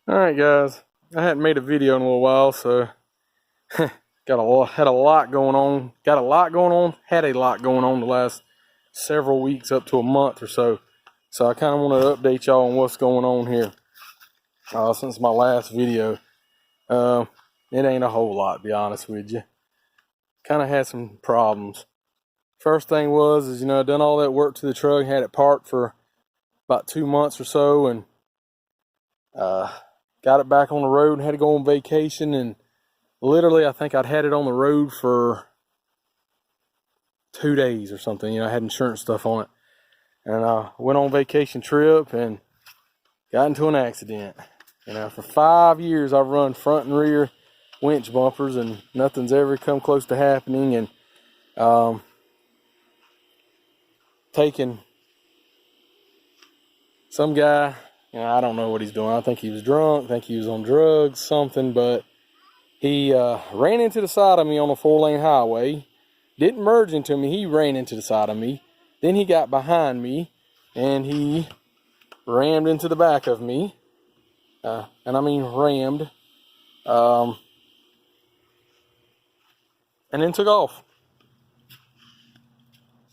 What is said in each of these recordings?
Alright guys, I hadn't made a video in a little while, so had a lot going on the last several weeks, up to a month or so. So I kind of wanted to update y'all on what's going on here since my last video. It ain't a whole lot, to be honest with you. Kind of had some problems. First thing is I done all that work to the truck, had it parked for about 2 months or so, and got it back on the road and had to go on vacation. And literally, I think I'd had it on the road for 2 days or something. I had insurance stuff on it. And I went on vacation trip and got into an accident. For 5 years, I've run front and rear winch bumpers, and nothing's ever come close to happening. And taking some guy, I don't know what he's doing. I think he was drunk, I think he was on drugs, something, but he ran into the side of me on a 4-lane highway. Didn't merge into me, he ran into the side of me. Then he got behind me and he rammed into the back of me. And I mean rammed. And then took off.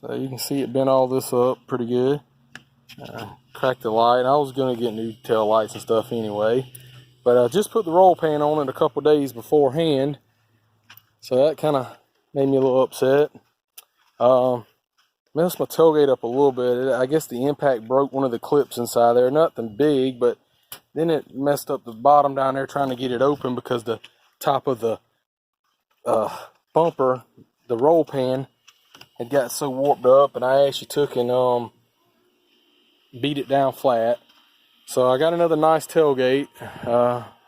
So you can see it bent all this up pretty good. Cracked the light. I was going to get new tail lights and stuff anyway. But I just put the roll pan on it a couple days beforehand. So that kind of made me a little upset. Messed my tailgate up a little bit. I guess the impact broke one of the clips inside there. Nothing big, but then it messed up the bottom down there trying to get it open because the top of the bumper, the roll pan, had got so warped up, and I actually took and beat it down flat. So I got another nice tailgate.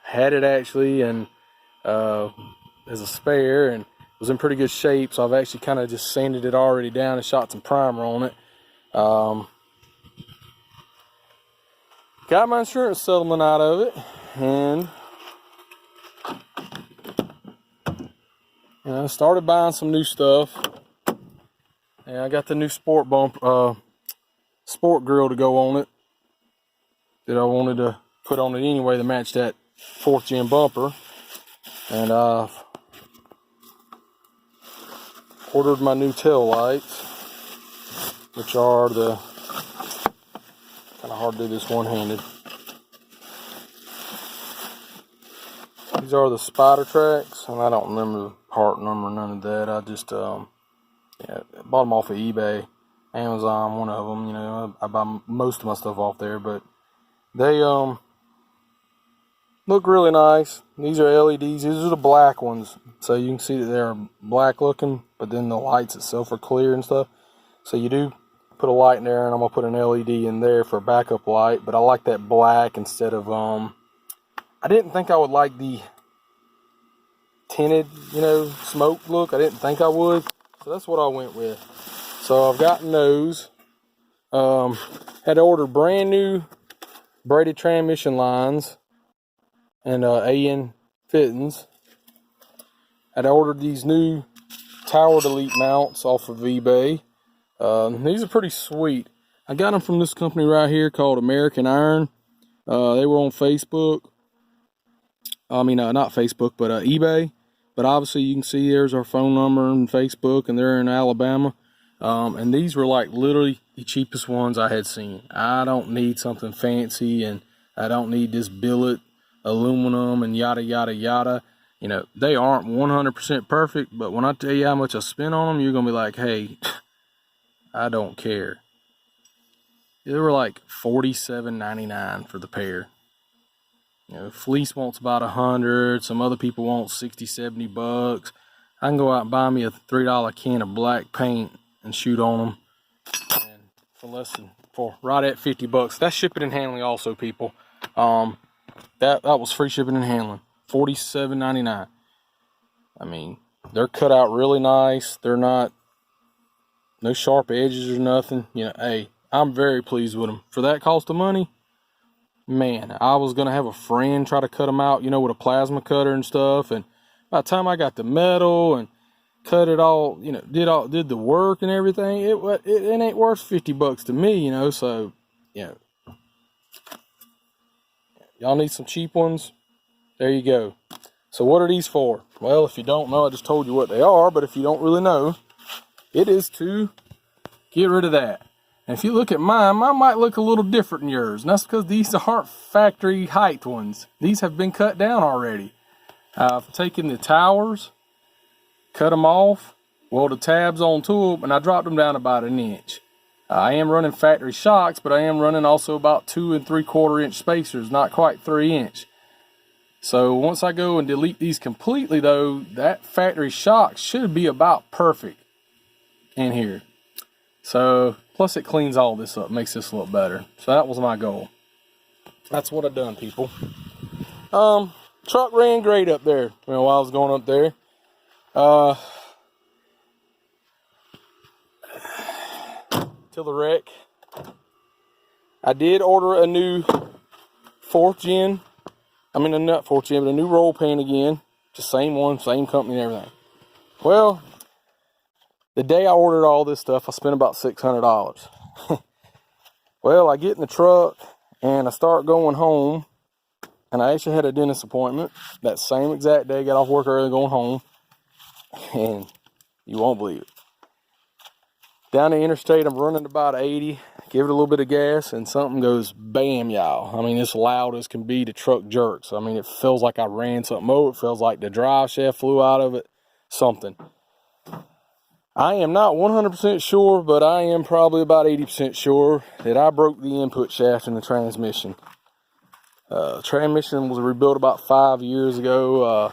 Had it actually, and as a spare, and it was in pretty good shape. So I've actually kind of just sanded it already down and shot some primer on it. Got my insurance settlement out of it, and I started buying some new stuff. And I got the new sport sport grill to go on it that I wanted to put on it anyway to match that 4th gen bumper. And I've ordered my new tail lights, which are the kind of hard to do this one-handed. These are the Spider Tracks, and I don't remember the part number, none of that. I just bought them off of eBay, Amazon, one of them. I buy most of my stuff off there, but they look really nice. These are LEDs. These are the black ones, so you can see that they're black looking, but then the lights itself are clear and stuff. So you do put a light in there, and I'm gonna put an LED in there for a backup light. But I like that black instead of I didn't think I would like the tinted, smoke look. I didn't think I would, so that's what I went with. So I've gotten those. Had to order brand new braided transmission lines and AN fittings. Had ordered these new tower delete mounts off of eBay. These are pretty sweet. I got them from this company right here called American Iron. They were on Facebook. I mean, not Facebook, but eBay. But obviously you can see there's our phone number and Facebook, and they're in Alabama. And these were like literally the cheapest ones I had seen. I don't need something fancy, and I don't need this billet aluminum and yada yada yada. They aren't 100% perfect, but when I tell you how much I spent on them, you're gonna be like, hey, I don't care. They were like $47.99 for the pair. Fleece wants about $100. Some other people want $60-70. I can go out and buy me a $3 can of black paint and shoot on them, and for right at $50. That's shipping and handling also, people. That was free shipping and handling. $47.99. I mean, they're cut out really nice. They're not no sharp edges or nothing. Hey, I'm very pleased with them for that cost of money. Man, I was gonna have a friend try to cut them out, with a plasma cutter and stuff. And by the time I got the metal and cut it all, did the work and everything, it ain't worth $50 to me, So Y'all need some cheap ones? There you go. So what are these for? Well, if you don't know, I just told you what they are, but if you don't really know, it is to get rid of that. And if you look at mine might look a little different than yours. And that's because these aren't factory height ones. These have been cut down already. I've taken the towers, cut them off, welded tabs onto them, and I dropped them down about 1 inch. I am running factory shocks, but I am running also about 2 3/4 inch spacers, not quite 3 inch. So once I go and delete these completely though, that factory shock should be about perfect in here. So, plus it cleans all this up, makes this look better. So that was my goal. That's what I done, people. Truck ran great up there, while I was going up there. Till the wreck. I did order a new 4th gen. I mean, not 4th gen, but a new roll pan again. Just same one, same company and everything. Well, the day I ordered all this stuff, I spent about $600. Well, I get in the truck and I start going home, and I actually had a dentist appointment that same exact day. Got off work early going home, and you won't believe it. Down the interstate, I'm running about 80, give it a little bit of gas, and something goes bam, y'all. I mean, it's loud as can be. The truck jerks. I mean, it feels like I ran something over. It feels like the drive shaft flew out of it. Something. I am not 100% sure, but I am probably about 80% sure that I broke the input shaft in the transmission. Transmission was rebuilt about 5 years ago.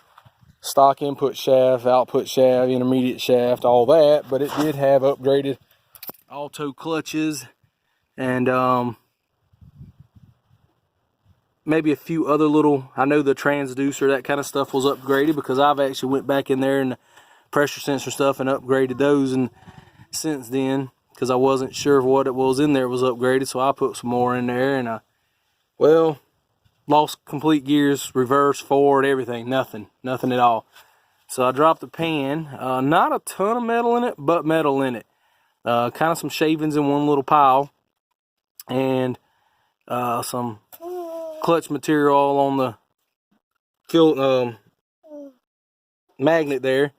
Stock input shaft, output shaft, intermediate shaft, all that, but it did have upgraded auto clutches and maybe a few other little, I know the transducer, that kind of stuff was upgraded, because I've actually went back in there and the pressure sensor stuff and upgraded those, and since then, because I wasn't sure what it was in there was upgraded, so I put some more in there, and well, lost complete gears, reverse, forward, everything, nothing at all. So I dropped the pan, not a ton of metal in it, but metal in it. Kind of some shavings in one little pile, and some clutch material all on the magnet there.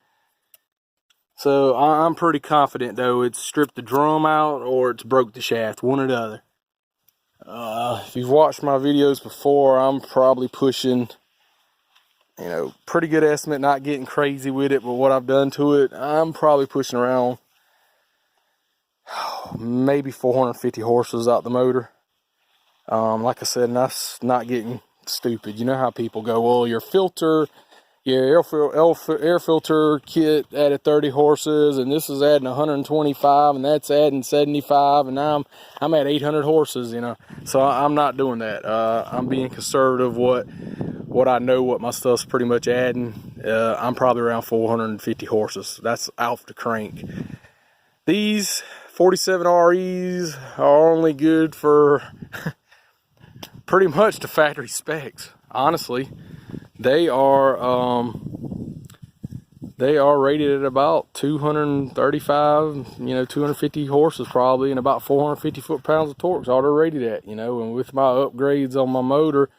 So I'm pretty confident though it's stripped the drum out or it's broke the shaft, one or the other. If you've watched my videos before, I'm probably pushing, pretty good estimate, not getting crazy with it, but what I've done to it, I'm probably pushing around maybe 450 horses out the motor. Like I said, and that's not getting stupid. You know how people go, well, your air filter kit added 30 horses, and this is adding 125, and that's adding 75, and now I'm at 800 horses, So I'm not doing that. I'm being conservative. What I know, what my stuff's pretty much adding. I'm probably around 450 horses. That's off the crank. These 47 REs are only good for pretty much the factory specs. Honestly, they are rated at about 235, 250 horses probably, and about 450 foot-pounds of torque is all they're rated at, and with my upgrades on my motor,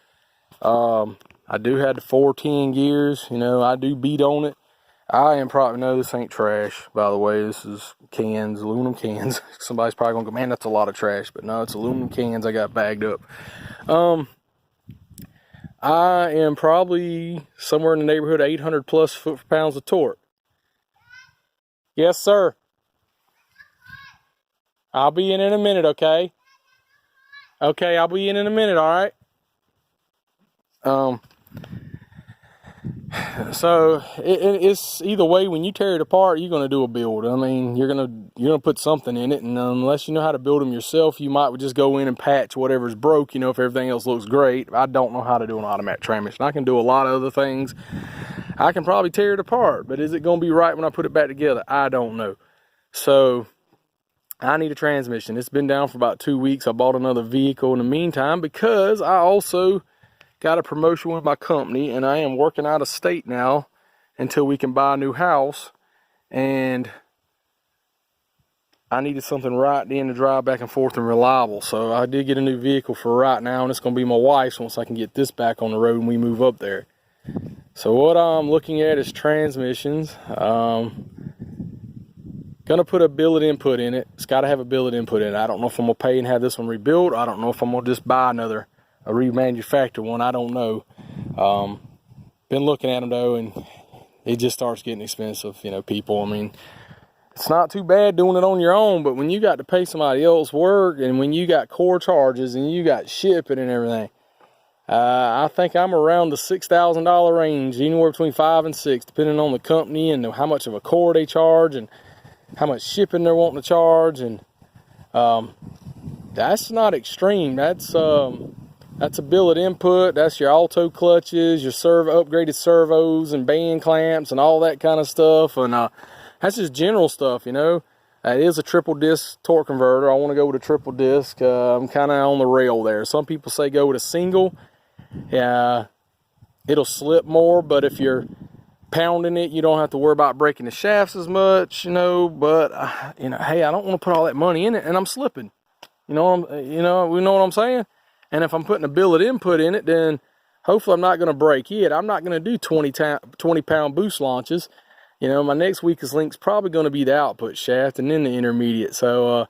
I do have the 410 gears, I do beat on it. I am probably, no, this ain't trash, by the way. This is cans, aluminum cans. Somebody's probably gonna go, man, that's a lot of trash, but no, it's aluminum cans I got bagged up. I am probably somewhere in the neighborhood of 800 plus foot-pounds of torque. Yes, sir. I'll be in a minute, okay? Okay, I'll be in a minute, all right? So it's either way. When you tear it apart, you're gonna do a build. I mean, you're gonna put something in it, and unless you know how to build them yourself, you might just go in and patch whatever's broke. If everything else looks great. I don't know how to do an automatic transmission. I can do a lot of other things. I can probably tear it apart, but is it gonna be right when I put it back together? I don't know. So I need a transmission. It's been down for about 2 weeks. I bought another vehicle in the meantime because I also got a promotion with my company, and I am working out of state now until we can buy a new house. And I needed something right then to drive back and forth and reliable. So I did get a new vehicle for right now, and it's going to be my wife's once I can get this back on the road and we move up there. So what I'm looking at is transmissions. Gonna put a billet input in it. It's got to have a billet input in it. I don't know if I'm gonna pay and have this one rebuilt. I don't know if I'm gonna just buy a remanufactured one. I don't know. Been looking at them though, and it just starts getting expensive. You know, people. I mean, it's not too bad doing it on your own, but when you got to pay somebody else work, and when you got core charges and you got shipping and everything, I think I'm around the $6,000 range, anywhere between 5 and 6, depending on the company and how much of a core they charge and how much shipping they're wanting to charge. And that's not extreme. That's a billet input. That's your auto clutches, your upgraded servos and band clamps and all that kind of stuff. And that's just general stuff, you know. It is a triple disc torque converter. I want to go with a triple disc. I'm kind of on the rail there. Some people say go with a single. It'll slip more, but if you're pounding it, you don't have to worry about breaking the shafts as much, you know. But you know, hey, I don't want to put all that money in it and I'm slipping. We know what I'm saying. And if I'm putting a billet input in it, then hopefully I'm not going to break it. I'm not going to do 20-pound boost launches. You know, my next weakest link's probably going to be the output shaft and then the intermediate. So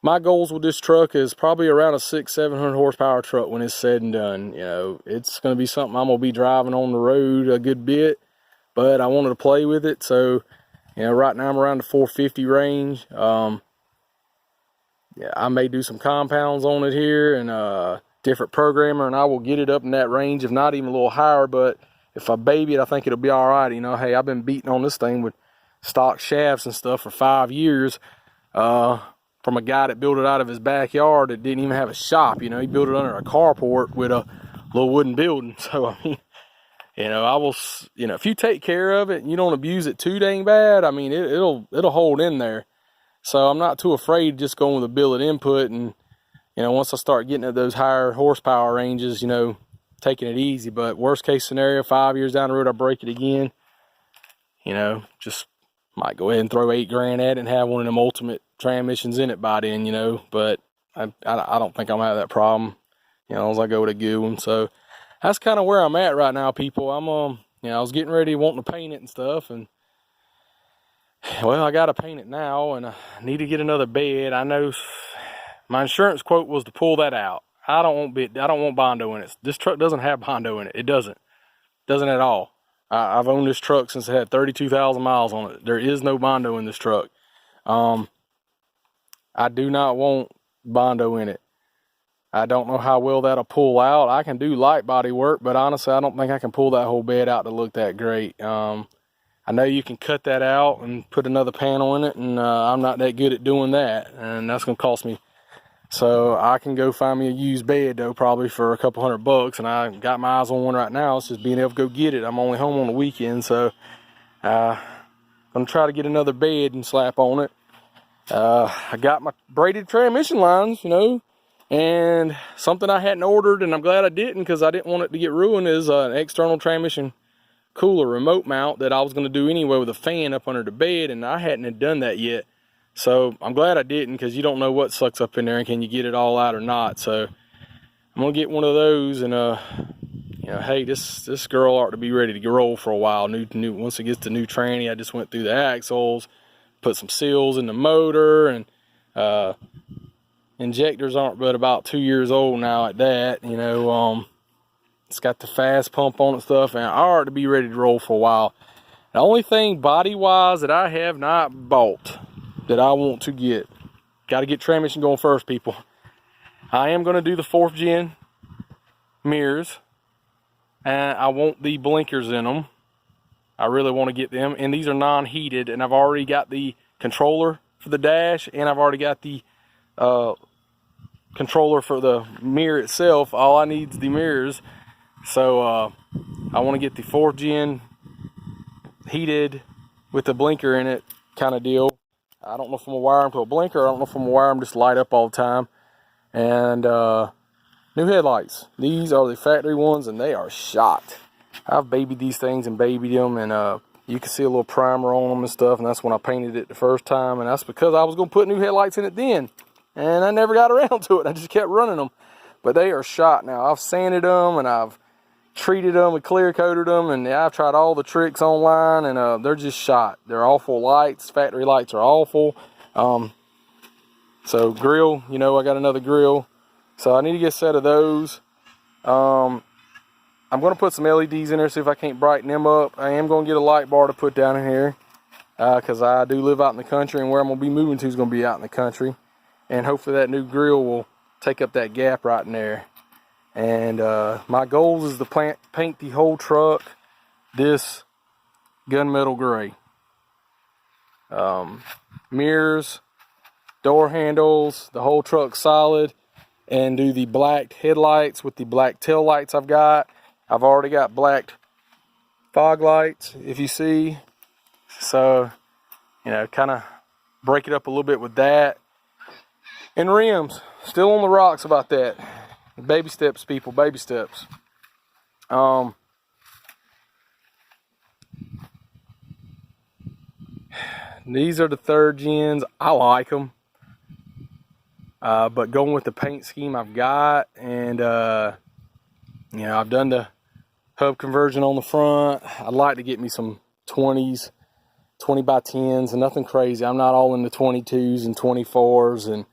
my goals with this truck is probably around a 600-700 horsepower truck when it's said and done. You know, it's going to be something I'm going to be driving on the road a good bit. But I wanted to play with it, so you know, right now I'm around the 450 range. Yeah, I may do some compounds on it here and different programmer, and I will get it up in that range, if not even a little higher. But if I baby it, I think it'll be all right. You know, hey, I've been beating on this thing with stock shafts and stuff for 5 years from a guy that built it out of his backyard that didn't even have a shop. You know, he built it under a carport with a little wooden building. So I mean, you know, if you take care of it and you don't abuse it too dang bad, I mean, it'll hold in there. So I'm not too afraid just going with a billet input. And, you know, once I start getting at those higher horsepower ranges, you know, taking it easy. But worst case scenario, 5 years down the road, I break it again. You know, just might go ahead and throw $8 at it and have one of them ultimate transmissions in it by then, you know. But I don't think I'm gonna have that problem, you know, as I go with a good one. So that's kind of where I'm at right now, people. I'm you know, I was getting ready wanting to paint it and stuff, and well, I gotta paint it now, and I need to get another bed. I know my insurance quote was to pull that out. I don't want Bondo in it. This truck doesn't have Bondo in it. It doesn't at all. I've owned this truck since it had 32,000 miles on it. There is no Bondo in this truck. I do not want Bondo in it. I don't know how well that'll pull out. I can do light body work, but honestly, I don't think I can pull that whole bed out to look that great. I know you can cut that out and put another panel in it, and I'm not that good at doing that, and that's going to cost me. So I can go find me a used bed, though, probably for a couple $100, and I got my eyes on one right now. It's just being able to go get it. I'm only home on the weekend, so I'm going to try to get another bed and slap on it. I got my braided transmission lines, you know, and something I hadn't ordered, and I'm glad I didn't because I didn't want it to get ruined, is an external transmission cooler remote mount that I was going to do anyway with a fan up under the bed, and I hadn't done that yet. So I'm glad I didn't, because you don't know what sucks up in there and can you get it all out or not. So I'm going to get one of those, and you know, hey, this girl ought to be ready to roll for a while. Once it gets the new tranny, I just went through the axles, put some seals in the motor, and injectors aren't but about 2 years old now at that, you know. It's got the fast pump on it stuff, and I ought to be ready to roll for a while. The only thing body-wise that I have not bought that I want to get, got to get transmission going first, people. I am going to do the 4th gen mirrors, and I want the blinkers in them. I really want to get them, and these are non-heated, and I've already got the controller for the dash, and I've already got the controller for the mirror itself. All I need is the mirrors. So I want to get the 4th gen heated with the blinker in it kind of deal. I don't know if I'm going to wire them to a blinker. I don't know if I'm going to wire them just light up all the time. And new headlights. These are the factory ones, and they are shot. I've babied these things and babied them, and You can see a little primer on them and stuff, and that's when I painted it the first time, and that's because I was going to put new headlights in it then, and I never got around to it. I just kept running them. But they are shot now. I've sanded them, and I've treated them and clear coated them, and I've tried all the tricks online, and they're just shot. They're awful lights. Factory lights are awful. So grill, you know, I got another grill, so I need to get a set of those. I'm going to put some LEDs in there, see if I can't brighten them up. I am going to get a light bar to put down in here, because I do live out in the country, and where I'm going to be moving to is going to be out in the country. And hopefully that new grill will take up that gap right in there. And my goal is to paint the whole truck this gunmetal gray. Mirrors, door handles, the whole truck solid, and do the black headlights with the black tail lights I've got. I've already got black fog lights, if you see. So, you know, kind of break it up a little bit with that. And rims, still on the rocks about that. Baby steps, people, baby steps. These are the 3rd gens. I like them. But going with the paint scheme I've got, and you know, I've done the hub conversion on the front. I'd like to get me some 20s, 20 by 10s, and nothing crazy. I'm not all into 22s and 24s, and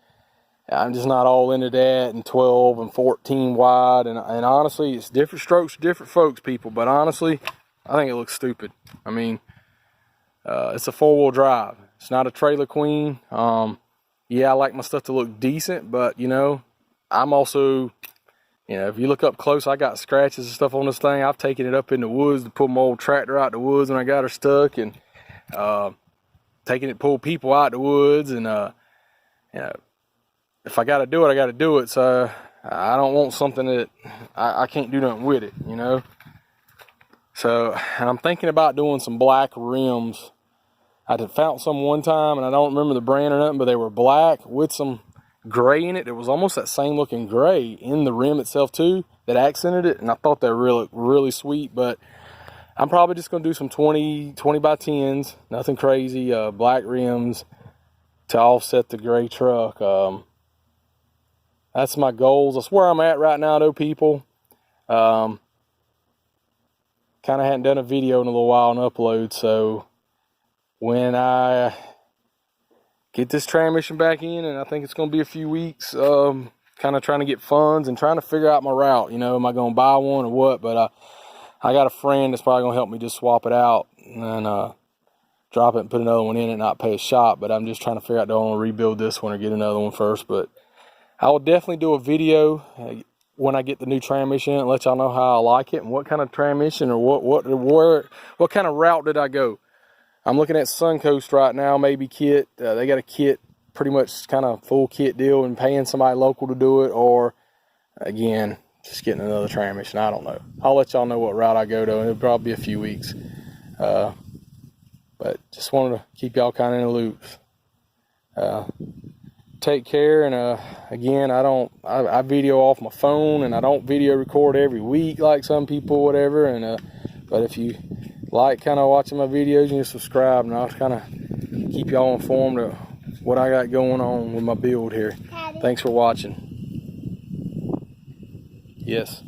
I'm just not all into that, and 12 and 14 wide. And honestly, it's different strokes for different folks, people. But honestly, I think it looks stupid. I mean, it's a 4-wheel drive. It's not a trailer queen. Yeah, I like my stuff to look decent, but you know, I'm also, you know, if you look up close, I got scratches and stuff on this thing. I've taken it up in the woods to pull my old tractor out the woods when I got her stuck, and taking it to pull people out the woods, and you know, if I got to do it, I got to do it. So I don't want something that I can't do nothing with it, you know. So, and I'm thinking about doing some black rims. I had found some one time, and I don't remember the brand or nothing, but they were black with some gray in it. It was almost that same looking gray in the rim itself too, that accented it, and I thought they were really sweet. But I'm probably just going to do some 20 by 10s, nothing crazy, black rims to offset the gray truck. That's my goals. That's where I'm at right now, though, people. Kind of hadn't done a video in a little while and upload, so when I get this transmission back in, and I think it's going to be a few weeks, kind of trying to get funds and trying to figure out my route. You know, am I going to buy one or what? But I got a friend that's probably going to help me just swap it out and drop it and put another one in it and not pay a shop. But I'm just trying to figure out, do I want to rebuild this one or get another one first? But I will definitely do a video when I get the new transmission in and let y'all know how I like it and what kind of transmission or what kind of route did I go. I'm looking at Suncoast right now, maybe kit. They got a kit, pretty much kind of full kit deal, and paying somebody local to do it, or again, just getting another transmission. I don't know. I'll let y'all know what route I go to. It'll probably be a few weeks. But just wanted to keep y'all kind of in the loop. Take care, and again, I video off my phone, and I don't video record every week like some people, whatever. And but if you like kind of watching my videos, and you subscribe, and I'll kind of keep y'all informed of what I got going on with my build here. Daddy. Thanks for watching. Yes.